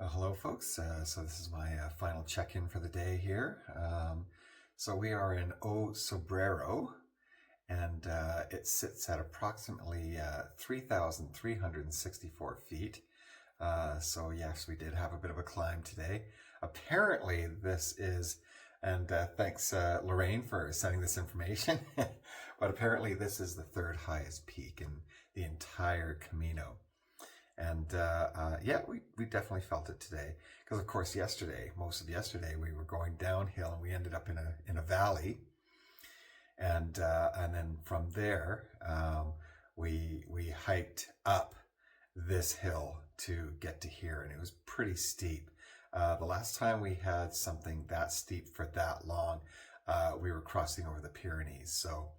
Hello, folks. So this is my final check-in for the day here. So we are in O Sobrero, and it sits at approximately 3,364 feet. So yes, we did have a bit of a climb today. Apparently, this is, and thanks Lorraine for sending this information, but apparently this is the third highest peak in the entire Camino. And yeah, we definitely felt it today because, of course, most of yesterday, we were going downhill and we ended up in a valley, and then from there, we hiked up this hill to get to here, and it was pretty steep. The last time we had something that steep for that long, we were crossing over the Pyrenees, so.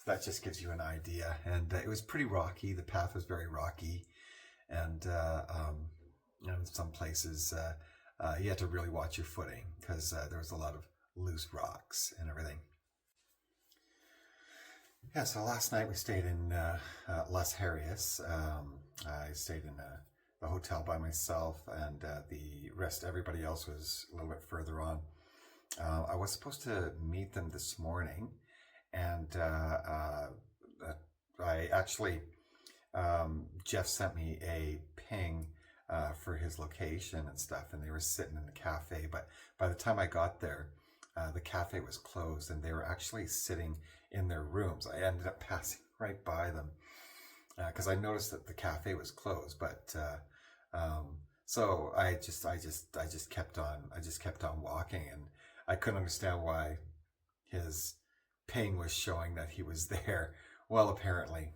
That just gives you an idea. And it was pretty rocky. The path was very rocky. And in some places, you had to really watch your footing because there was a lot of loose rocks and everything. Yeah, so last night we stayed in Las Harrias. I stayed in the hotel by myself, and everybody else was a little bit further on. I was supposed to meet them this morning, and I actually, Jeff sent me a ping for his location and stuff, and they were sitting in the cafe. But by the time I got there, the cafe was closed, and they were actually sitting in their rooms. I ended up passing right by them because I noticed that the cafe was closed. But so I just kept on walking, and I couldn't understand why his ping was showing that he was there. Well, apparently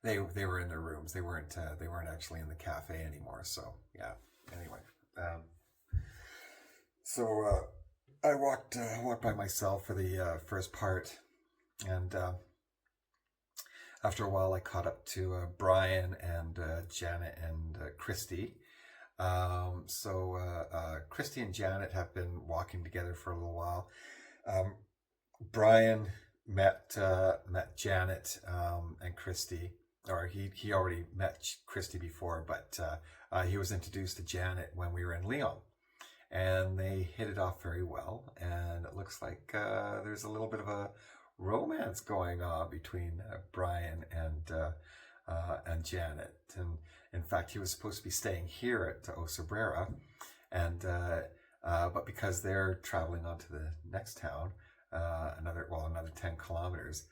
they were in their rooms. They weren't actually in the cafe anymore. So yeah. Anyway, so I walked by myself for the first part, and after a while I caught up to Brian and Janet and Christy. So Christy and Janet have been walking together for a little while. Brian met Janet and Christy, or he already met Christy before, but he was introduced to Janet when we were in Lyon, and they hit it off very well. And it looks like there's a little bit of a romance going on between Brian and Janet. And in fact, he was supposed to be staying here at O Sobrera, and but because they're traveling on to the next town, another 10 kilometers,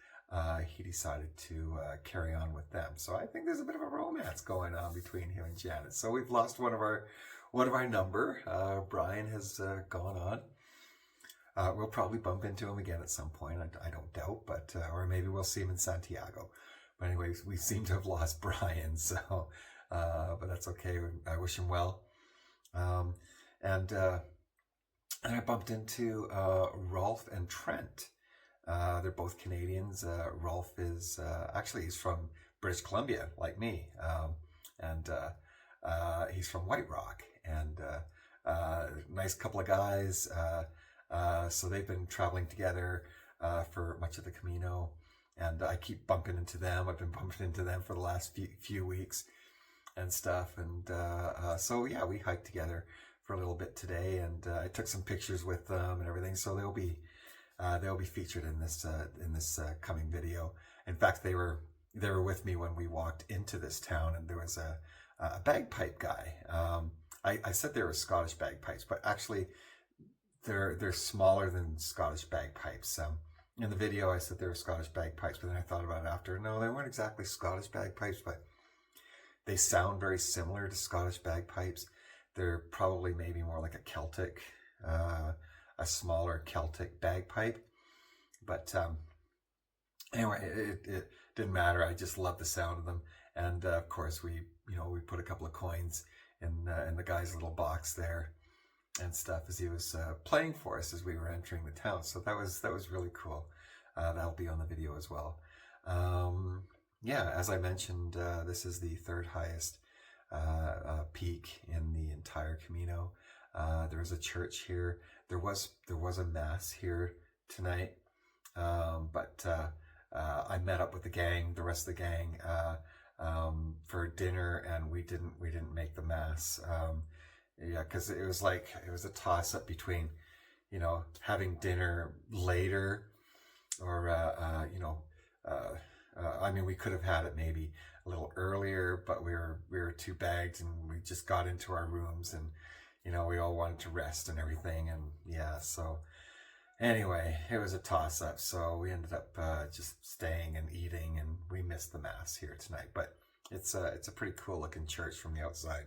he decided to carry on with them. So I think there's a bit of a romance going on between him and Janet. So we've lost one of our number. Brian has gone on. We'll probably bump into him again at some point. I don't doubt, but or maybe we'll see him in Santiago. But anyways, we seem to have lost Brian. So, but that's okay. I wish him well. And I bumped into Rolf and Trent. They're both Canadians. Rolf is actually he's from British Columbia, like me, and he's from White Rock. And nice couple of guys. So they've been traveling together for much of the Camino, and I keep bumping into them. I've been bumping into them for the last few weeks and stuff. And so yeah, we hiked together for a little bit today, and I took some pictures with them and everything. So they'll be featured in this coming video. In fact, they were with me when we walked into this town, and there was a bagpipe guy. I said they were Scottish bagpipes, but actually they're smaller than Scottish bagpipes. In the video, I said they were Scottish bagpipes, but then I thought about it after. No, they weren't exactly Scottish bagpipes, but they sound very similar to Scottish bagpipes. They're probably maybe more like a smaller Celtic bagpipe. But anyway, it didn't matter. I just loved the sound of them. And of course, we put a couple of coins in the guy's little box there and stuff as he was playing for us as we were entering the town. So that was really cool. That'll be on the video as well. Yeah, as I mentioned, this is the third highest peak in the entire Camino. There was a church here. There was a mass here tonight, but I met up with the rest of the gang, for dinner, and we didn't make the mass. Yeah, because it was a toss up between, having dinner later, or I mean, we could have had it maybe a little earlier, but we were too bagged, and we just got into our rooms, and we all wanted to rest and everything, and yeah. So anyway, it was a toss up. So we ended up just staying and eating, and we missed the mass here tonight. But it's a pretty cool looking church from the outside.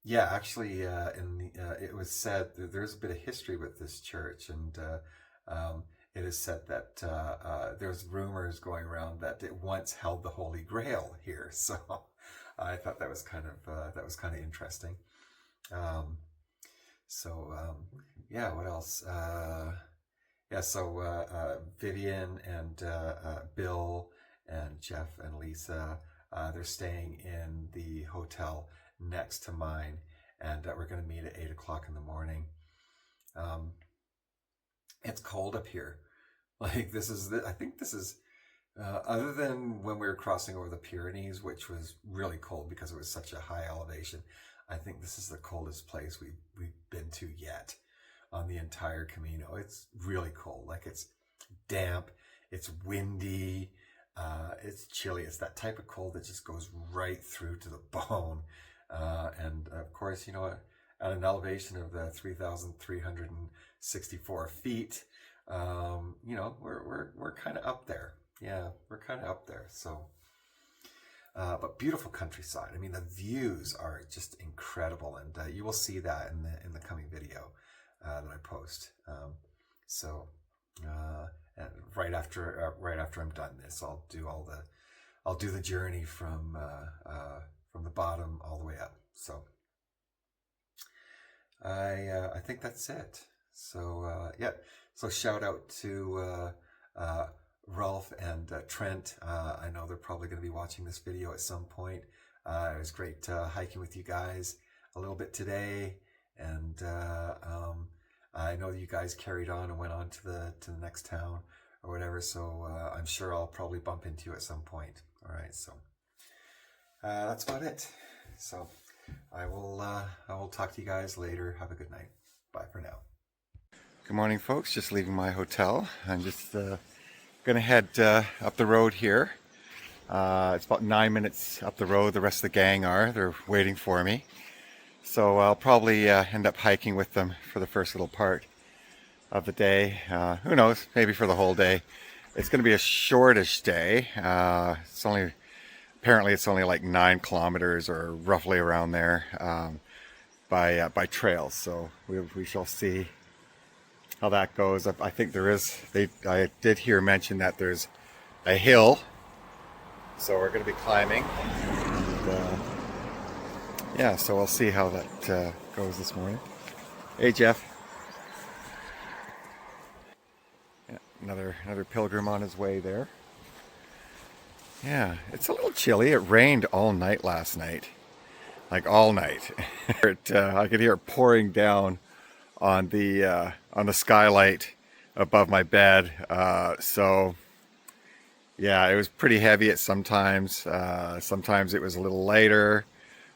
Yeah, actually, it was said that there's a bit of history with this church, and it is said that there's rumors going around that it once held the Holy Grail here. So I thought that was kind of interesting. Yeah, what else? Yeah, so Vivian and Bill and Jeff and Lisa, they're staying in the hotel next to mine, and we're going to meet at 8 o'clock in the morning. It's cold up here. Like, I think this is, other than when we were crossing over the Pyrenees, which was really cold because it was such a high elevation, I think this is the coldest place we've been to yet on the entire Camino. It's really cold. Like, it's damp, it's windy, it's chilly. It's that type of cold that just goes right through to the bone. And of course, at an elevation of 3,364 feet, we're kind of up there. Yeah, we're kind of up there. So, but beautiful countryside. I mean, the views are just incredible, and you will see that in the coming video that I post. And right after I'm done this, I'll do the journey from the bottom all the way up. So I think that's it. So yeah. So shout out to Rolf and Trent. I know they're probably going to be watching this video at some point. It was great hiking with you guys a little bit today, and I know you guys carried on and went on to the next town or whatever. So I'm sure I'll probably bump into you at some point. All right. So that's about it. So I will talk to you guys later. Have a good night. Bye for now. Good morning, folks. Just leaving my hotel. I'm just gonna head up the road here. It's about 9 minutes up the road. The rest of the gang they're waiting for me. So I'll probably end up hiking with them for the first little part of the day. Who knows? Maybe for the whole day. It's going to be a shortish day. Apparently it's only like 9 kilometers or roughly around there by trails. So we shall see how that goes. I think I did hear mention that there's a hill, so we're going to be climbing. And, yeah, so we'll see how that goes this morning. Hey, Jeff. Yeah, another pilgrim on his way there. Yeah, it's a little chilly. It rained all night last night, like all night. I could hear it pouring down on the skylight above my bed. So yeah, it was pretty heavy at sometimes. Sometimes it was a little lighter.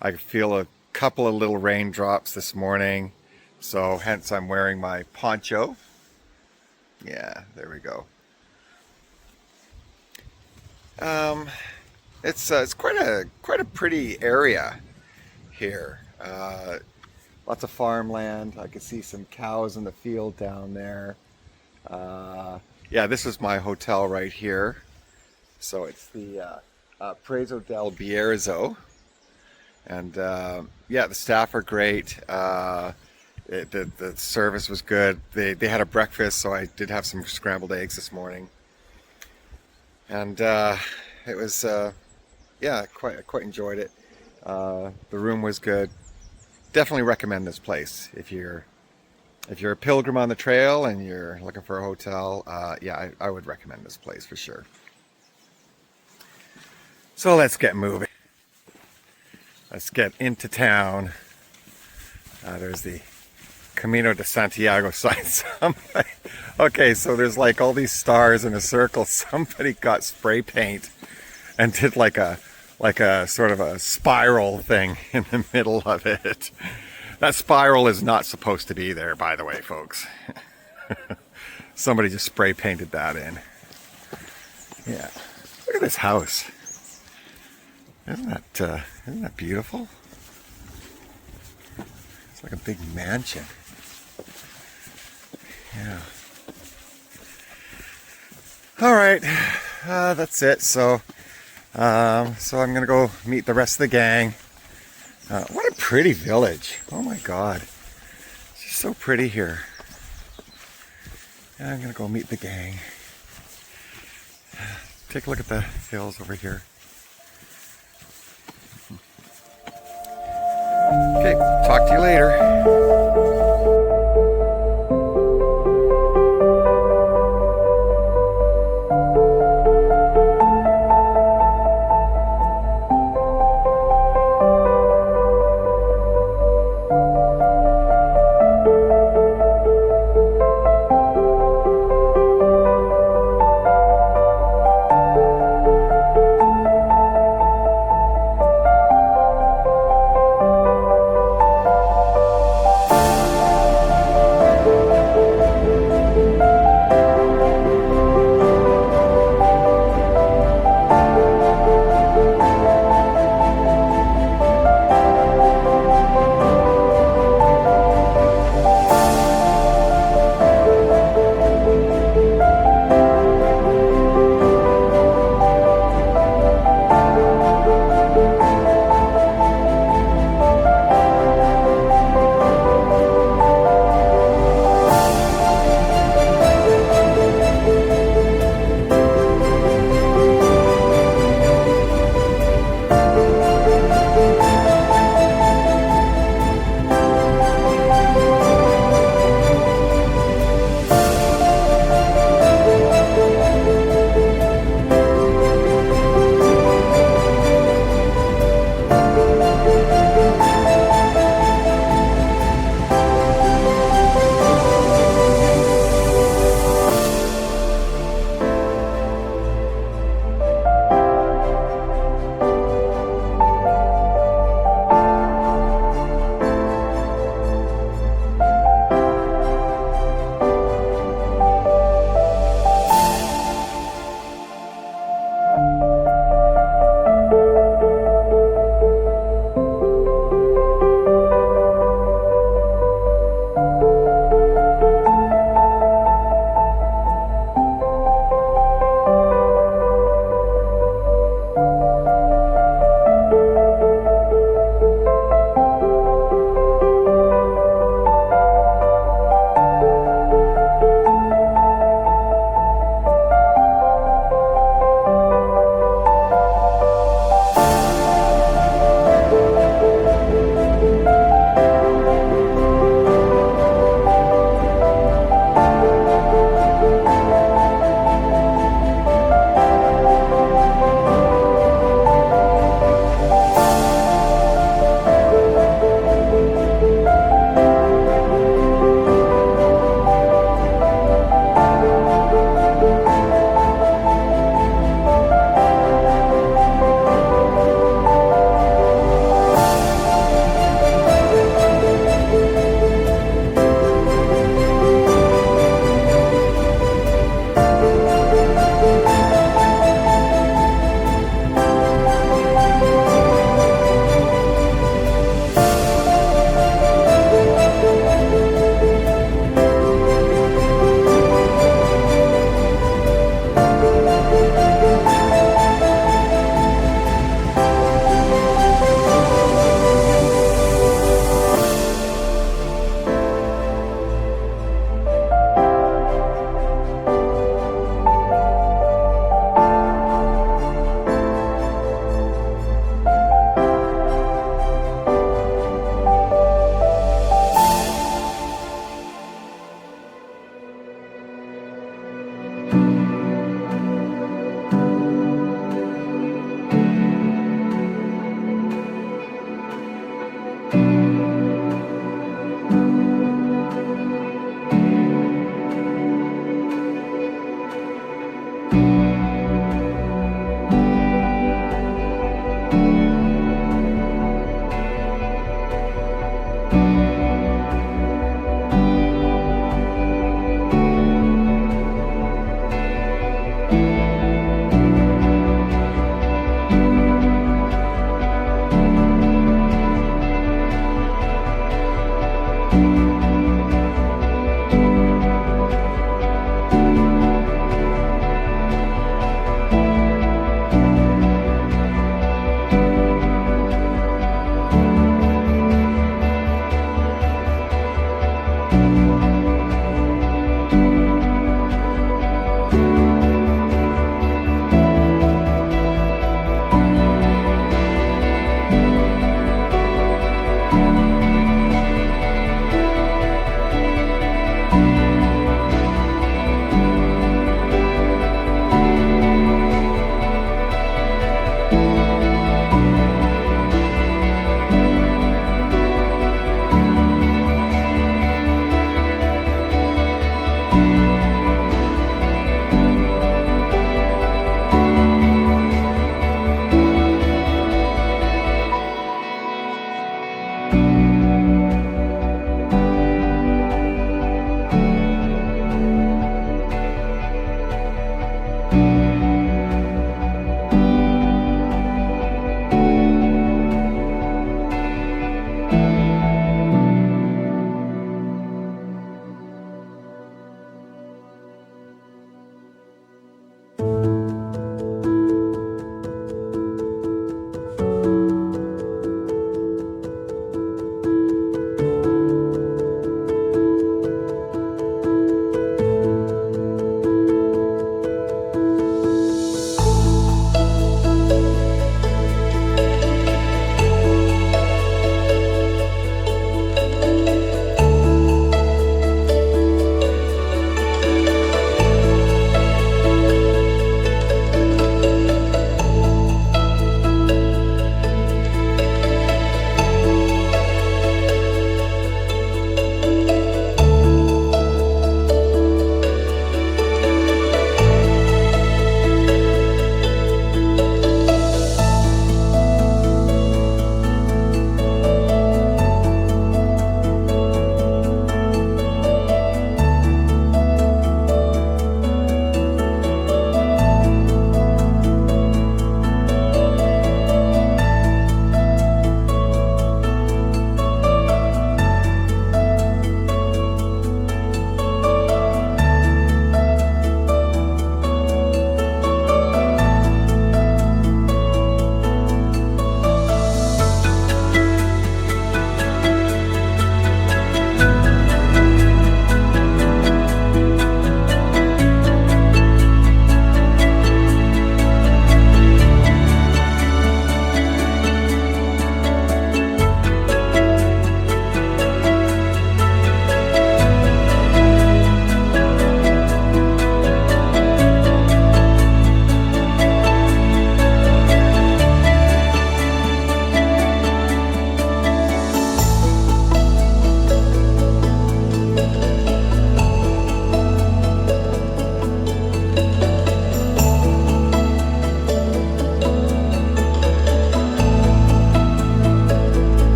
I could feel a couple of little raindrops this morning, so hence I'm wearing my poncho. Yeah, there we go. It's quite a pretty area here. Lots of farmland. I could see some cows in the field down there. Yeah, this is my hotel right here. So it's the Preso del Bierzo. And yeah, the staff are great. The service was good. They had a breakfast, so I did have some scrambled eggs this morning. And it was, yeah, quite enjoyed it. The room was good. Definitely recommend this place if you're a pilgrim on the trail and you're looking for a hotel. Yeah, I would recommend this place for sure. So let's get moving. Let's get into town. There's the Camino de Santiago sign. Okay, so there's like all these stars in a circle. Somebody got spray paint and did like a sort of a spiral thing in the middle of it. That spiral is not supposed to be there, by the way, folks. Somebody just spray painted that in. Yeah. Look at this house. Isn't that beautiful? It's like a big mansion. Yeah. All right, that's it. So I'm gonna go meet the rest of the gang. What a pretty village! Oh my God, it's just so pretty here. And I'm gonna go meet the gang. Take a look at the hills over here. Okay, talk to you later.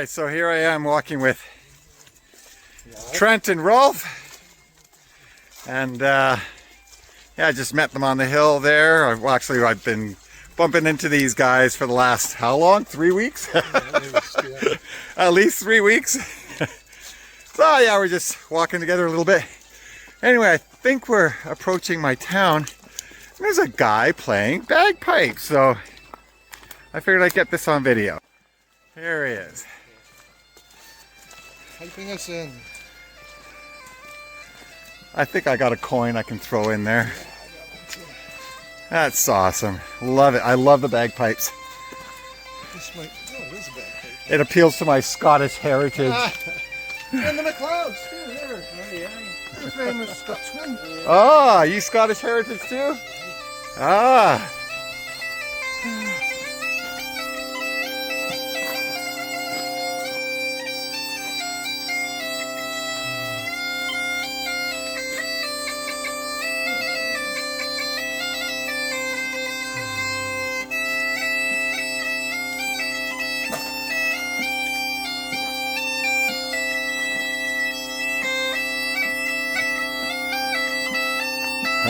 right, so here I am walking with Trent and Rolf. And yeah, I just met them on the hill there. I've been bumping into these guys for the last, how long? 3 weeks? At least 3 weeks. So yeah, we're just walking together a little bit. Anyway, I think we're approaching my town. There's a guy playing bagpipes, so I figured I'd get this on video. Here he is. Piping us in. I think I got a coin I can throw in there. That's awesome. Love it. I love the bagpipes. This might, oh, this is a bagpipe. It appeals to my Scottish heritage. And the McLeods too, here. The famous Scotsman. Ah, you Scottish heritage too? Ah.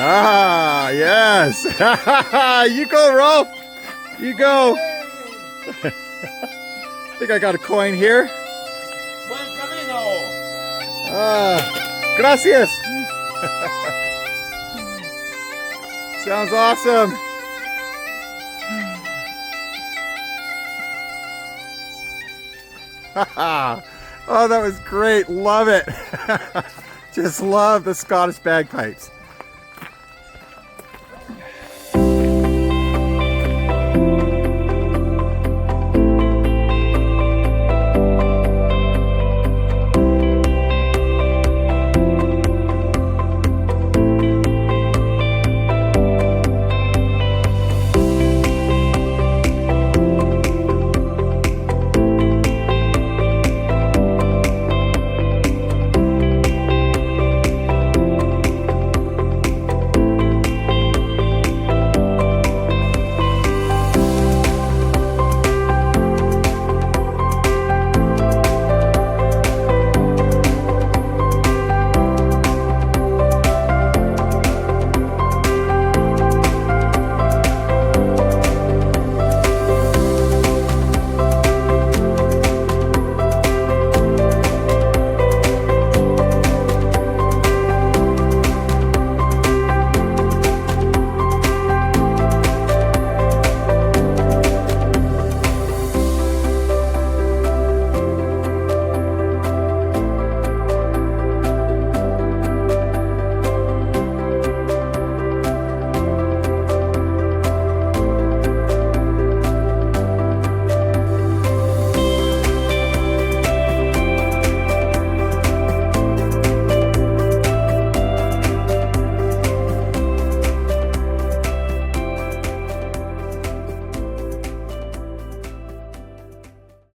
Ah, yes. You go, Rolf. You go. I think I got a coin here. Buen camino. Ah, gracias. Sounds awesome. Oh, that was great. Love it. Just love the Scottish bagpipes.